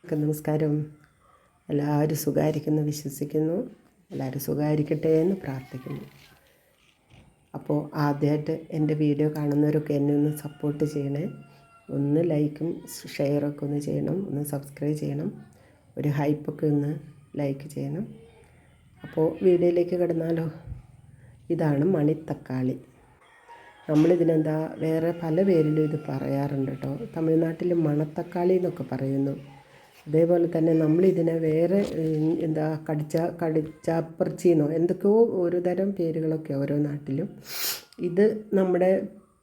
നമസ്കാരം. എല്ലാവരും സുഖമായിരിക്കുന്നു വിശ്വസിക്കുന്നു. എല്ലാവരും സുഖമായിരിക്കട്ടെ എന്ന് പ്രാർത്ഥിക്കുന്നു. അപ്പോൾ ആദ്യമായിട്ട് എൻ്റെ വീഡിയോ കാണുന്നവരൊക്കെ എന്നെ ഒന്ന് സപ്പോർട്ട് ചെയ്യണേ. ഒന്ന് ലൈക്കും ഷെയറൊക്കെ ഒന്ന് ചെയ്യണം, ഒന്ന് സബ്സ്ക്രൈബ് ചെയ്യണം, ഒരു ഹൈപ്പൊക്കെ ഒന്ന് ലൈക്ക് ചെയ്യണം. അപ്പോൾ വീഡിയോയിലേക്ക് കിടന്നാലോ. ഇതാണ് മണിത്തക്കാളി. നമ്മളിതിനെന്താ വേറെ പല പേരിലും ഇത് പറയാറുണ്ട് കേട്ടോ. തമിഴ്നാട്ടിൽ മണത്തക്കാളി എന്നൊക്കെ പറയുന്നു. അതേപോലെ തന്നെ നമ്മളിതിനെ വേറെ കടിച്ചാപ്പർച്ചിന്നോ എന്തൊക്കെയോ ഒരു തരം പേരുകളൊക്കെ ഓരോ നാട്ടിലും. ഇത് നമ്മുടെ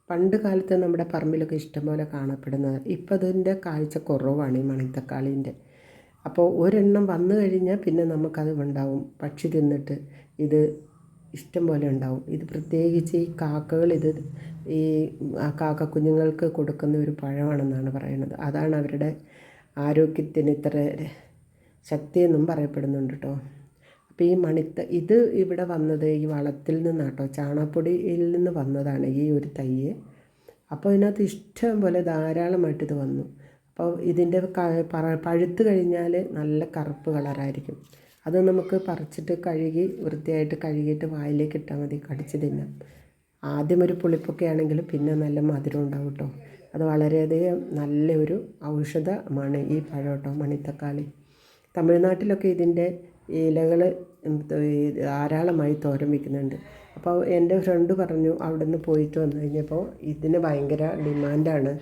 പണ്ട് കാലത്ത് നമ്മുടെ പറമ്പിലൊക്കെ ഇഷ്ടംപോലെ കാണപ്പെടുന്നത്. ഇപ്പം അതിൻ്റെ കാഴ്ച കുറവാണ് ഈ മണിത്തക്കാളീൻ്റെ. അപ്പോൾ ഒരെണ്ണം വന്നു കഴിഞ്ഞാൽ പിന്നെ നമുക്കത് ഉണ്ടാവും. പക്ഷി തിന്നിട്ട് ഇത് ഇഷ്ടം പോലെ ഉണ്ടാവും. ഇത് പ്രത്യേകിച്ച് ഈ കാക്കകൾ ഈ കാക്ക കുഞ്ഞുങ്ങൾക്ക് കൊടുക്കുന്ന ഒരു പഴമാണെന്നാണ് പറയുന്നത്. അതാണ് അവരുടെ ആരോഗ്യത്തിന് ഇത്ര ശക്തിയെന്നും പറയപ്പെടുന്നുണ്ട് കേട്ടോ. അപ്പോൾ ഈ ഇത് ഇവിടെ വന്നത് ഈ വളത്തിൽ നിന്നാട്ടോ, ചാണകപ്പൊടിയിൽ നിന്ന് വന്നതാണ് ഈ ഒരു തയ്യ്. അപ്പോൾ ഇതിനകത്ത് ഇഷ്ടം പോലെ ധാരാളമായിട്ട് ഇത് വന്നു. അപ്പോൾ ഇതിൻ്റെ പഴുത്ത് കഴിഞ്ഞാൽ നല്ല കറുപ്പ് കളറായിരിക്കും. അത് നമുക്ക് പറിച്ചിട്ട് വൃത്തിയായിട്ട് കഴുകിയിട്ട് വായിലേക്ക് ഇട്ടാൽ മതി, കടിച്ച് തിന്നാം. ആദ്യം ഒരു പുളിപ്പൊക്കെ ആണെങ്കിലും പിന്നെ നല്ല മധുരം ഉണ്ടാവും കേട്ടോ. അത് വളരെയധികം നല്ലൊരു ഔഷധമാണ് ഈ പഴം കേട്ടോ, മണിത്തക്കാളി. തമിഴ്നാട്ടിലൊക്കെ ഇതിൻ്റെ ഇലകൾ ധാരാളമായി തോരൻ വയ്ക്കുന്നുണ്ട്. അപ്പോൾ എൻ്റെ ഫ്രണ്ട് പറഞ്ഞു അവിടെ നിന്ന് പോയിട്ട് വന്നു കഴിഞ്ഞപ്പോൾ ഇതിന് ഭയങ്കര ഡിമാൻഡാണ്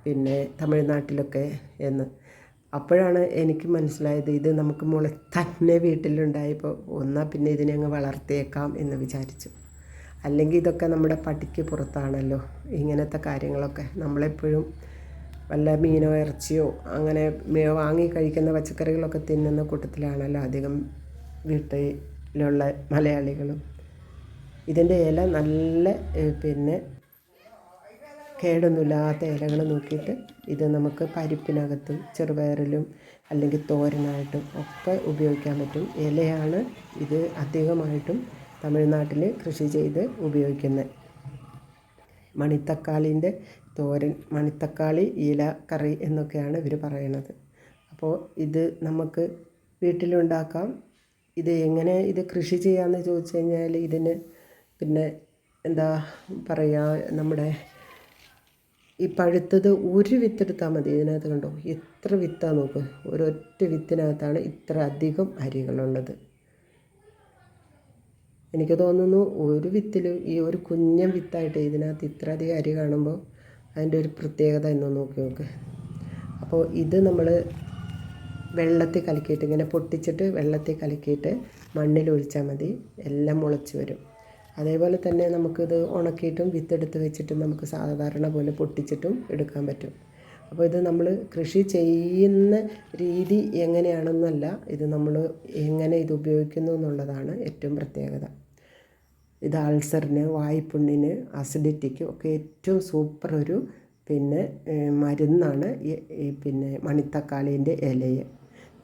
പിന്നെ തമിഴ്നാട്ടിലൊക്കെ എന്ന്. അപ്പോഴാണ് എനിക്ക് മനസ്സിലായത് ഇത് നമുക്ക് തന്നെ വീട്ടിലുണ്ടായപ്പോൾ പിന്നെ ഇതിനെ അങ്ങ് വളർത്തിയേക്കാം എന്ന് വിചാരിച്ചു. അല്ലെങ്കിൽ ഇതൊക്കെ നമ്മുടെ പടിക്ക് പുറത്താണല്ലോ ഇങ്ങനത്തെ കാര്യങ്ങളൊക്കെ. നമ്മളെപ്പോഴും വല്ല മീനോ ഇറച്ചിയോ അങ്ങനെ വാങ്ങി കഴിക്കുന്ന പച്ചക്കറികളൊക്കെ തിന്നുന്ന കൂട്ടത്തിലാണല്ലോ അധികം വീട്ടിലുള്ള മലയാളികളും. ഇതിൻ്റെ ഇല നല്ല കേടൊന്നുമില്ലാത്ത ഇലകൾ നോക്കിയിട്ട് ഇത് നമുക്ക് പരിപ്പിനകത്തും ചെറുപയറിലും അല്ലെങ്കിൽ തോരനായിട്ടും ഒക്കെ ഉപയോഗിക്കാൻ പറ്റും. ഇലയാണ് ഇത് അധികമായിട്ടും തമിഴ്നാട്ടിൽ കൃഷി ചെയ്ത് ഉപയോഗിക്കുന്നത്. മണിത്തക്കാളിൻ്റെ തോരൻ, മണിത്തക്കാളി ഇല കറി എന്നൊക്കെയാണ് ഇവർ പറയുന്നത്. അപ്പോൾ ഇത് നമുക്ക് വീട്ടിലുണ്ടാക്കാം. ഇത് എങ്ങനെ ഇത് കൃഷി ചെയ്യാമെന്ന് ചോദിച്ചു കഴിഞ്ഞാൽ ഇതിന് എന്താ പറയുക, നമ്മുടെ ഈ പഴുത്തത് ഒരു വിത്തെടുത്താൽ മതി. ഇതിനകത്ത് കണ്ടോ എത്ര വിത്താണ് നോക്ക്. ഒരൊറ്റ വിത്തിനകത്താണ് ഇത്ര അധികം അരികളുള്ളത്. എനിക്ക് തോന്നുന്നു ഒരു വിത്തിൽ ഈ ഒരു കുഞ്ഞൻ വിത്തായിട്ട് ഇതിനകത്ത് ഇത്ര അധികം അരി കാണുമ്പോൾ അതിൻ്റെ ഒരു പ്രത്യേകത എന്ന് നോക്ക്. അപ്പോൾ ഇത് നമ്മൾ വെള്ളത്തിൽ കലക്കിയിട്ട് ഇങ്ങനെ പൊട്ടിച്ചിട്ട് വെള്ളത്തിൽ കലക്കിയിട്ട് മണ്ണിൽ ഒഴിച്ചാൽ മതി, എല്ലാം മുളച്ച് വരും. അതേപോലെ തന്നെ നമുക്കിത് ഉണക്കിയിട്ടും വിത്തെടുത്ത് വെച്ചിട്ടും നമുക്ക് സാധാരണ പോലെ പൊട്ടിച്ചിട്ടും എടുക്കാൻ പറ്റും. അപ്പോൾ ഇത് നമ്മൾ കൃഷി ചെയ്യുന്ന രീതി എങ്ങനെയാണെന്നല്ല, ഇത് നമ്മൾ എങ്ങനെ ഇത് ഉപയോഗിക്കുന്നു എന്നുള്ളതാണ് ഏറ്റവും പ്രത്യേകത. ഇത് അൾസറിന്, വായ്പുണ്ണിന്, അസിഡിറ്റിക്ക് ഒക്കെ ഏറ്റവും സൂപ്പർ ഒരു മരുന്നാണ് ഈ മണിത്തക്കാളീൻ്റെ ഇലയെ.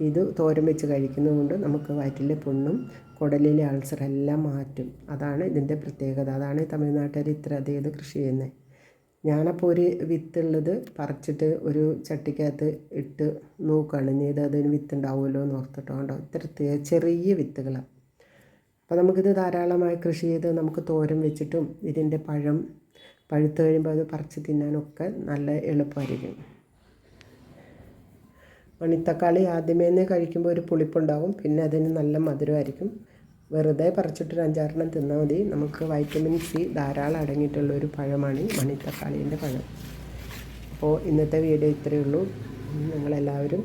ഇത് തോരൻ വെച്ച് കഴിക്കുന്നതുകൊണ്ട് നമുക്ക് വയറ്റിലെ പുണ്ണും കുടലിലെ അൾസറെല്ലാം മാറ്റും. അതാണ് ഇതിൻ്റെ പ്രത്യേകത. അതാണ് തമിഴ്നാട്ടുകാർ ഇത്ര അധികം ഇത് കൃഷി ചെയ്യുന്നത്. ഞാനപ്പോൾ ഒരു വിത്തുള്ളത് പറിച്ചിട്ട് ഒരു ചട്ടിക്കകത്ത് ഇട്ട് നോക്കുകയാണ്. ഇനി അതിന് വിത്തുണ്ടാവുമല്ലോ എന്ന് ഓർത്തിട്ടോ. കണ്ടോ ഇത്ര ചെറിയ വിത്തുകളാണ്. അപ്പോൾ നമുക്കിത് ധാരാളമായി കൃഷി ചെയ്ത് നമുക്ക് തോരൻ വെച്ചിട്ടും ഇതിൻ്റെ പഴുത്ത് കഴിയുമ്പോൾ അത് പറിച്ച് തിന്നാനൊക്കെ നല്ല എളുപ്പമായിരിക്കും. മണിത്തക്കാളി ആദ്യമേ കഴിക്കുമ്പോൾ ഒരു പുളിപ്പുണ്ടാകും, പിന്നെ അതിന് നല്ല മധുരമായിരിക്കും. വെറുതെ പറിച്ചിട്ടൊരു 5-6 തിന്നാൽ മതി. നമുക്ക് വൈറ്റമിൻ സി ധാരാളം അടങ്ങിയിട്ടുള്ളൊരു പഴമാണ് മണിത്തക്കാളീൻ്റെ പഴം. അപ്പോൾ ഇന്നത്തെ വീഡിയോ ഇത്രയേ ഉള്ളൂ. നിങ്ങളെല്ലാവരും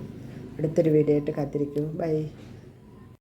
അടുത്തൊരു വീഡിയോ ആയിട്ട് കാത്തിരിക്കൂ. ബൈ.